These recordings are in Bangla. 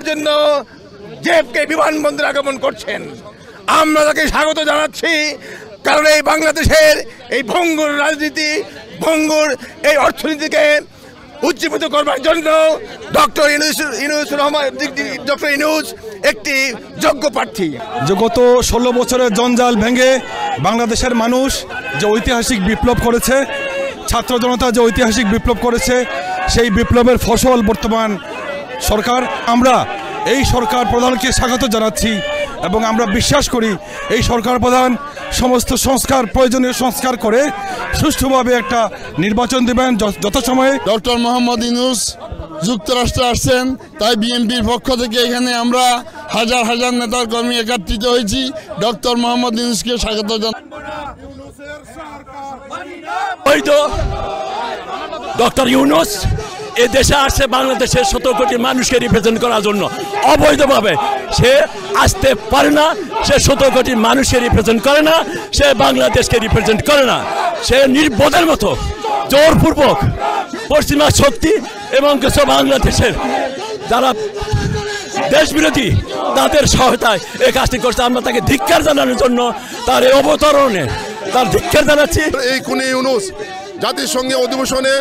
নেওয়ার জন্য জেএফকে বিমানবন্দরে আগমন করছেন। আমরা তাকে স্বাগত জানাচ্ছি, কারণ এই বাংলাদেশের এই ভঙ্গুর রাজনীতি, ভঙ্গুর এই অর্থনীতিকে উজ্জীবিত করবার জন্য ডক্টর ইউনূস একটি যোগ্য প্রার্থী। যে গত 16 বছরের জঞ্জাল ভেঙে বাংলাদেশের মানুষ যে ঐতিহাসিক বিপ্লব করেছে, ছাত্র জনতা যে ঐতিহাসিক বিপ্লব করেছে, সেই বিপ্লবের ফসল বর্তমান সরকার। আমরা এই সরকার প্রধানকে স্বাগত জানাচ্ছি এবং আমরা বিশ্বাস করি এই সরকার প্রধান সমস্ত সংস্কার, প্রয়োজনীয় সংস্কার করে সুষ্ঠুভাবে একটা নির্বাচন দেবেন যথাসময়ে। ডক্টর মোহাম্মদ ইউনূস যুক্তরাষ্ট্রে আসছেন, তাই বিএনপির পক্ষ থেকে এখানে আমরা হাজার হাজার নেতার কর্মী একত্রিত হয়েছি ডক্টর মোহাম্মদ ইউনূসকে স্বাগত জানাই। ওই তো ডক্টর ইউনূস এ দেশে আসছে বাংলাদেশের 17 কোটি মানুষকে রিপ্রেজেন্ট করার জন্য। অবৈধভাবে সে আসতে পারে না, সে 17 কোটি মানুষকে রিপ্রেজেন্ট করে না, সে বাংলাদেশকে রিপ্রেজেন্ট করে না। সে নির্বোধের মতো জোরপূর্বক পশ্চিমা শক্তি এবং কিছু বাংলাদেশের যারা দেশ বিরোধী তাদের সহায়তায় এই কাজটি করছে। আমরা তাকে ধিক্কার জানানোর জন্য তার এই অবতরণে তার ধিক্কার জানাচ্ছি। এই খুনি ইউনূস জাতিসংঘে অধিবেশনে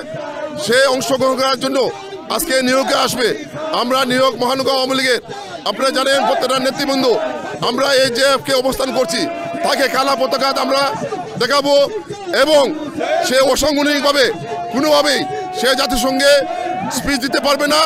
সে অংশগ্রহণ করার জন্য আজকে নিউ ইয়র্কে আসবে। আমরা নিউ ইয়র্ক মহানগর আওয়ামী লীগের, আপনারা জানেন প্রত্যেকটা নেতৃবৃন্দ আমরা এই জেএফকে অবস্থান করছি, তাকে কালা পতাকা আমরা দেখাবো এবং সে অসাংগঠনিকভাবে কোনোভাবেই সে জাতিসংঘে স্পিচ দিতে পারবে না।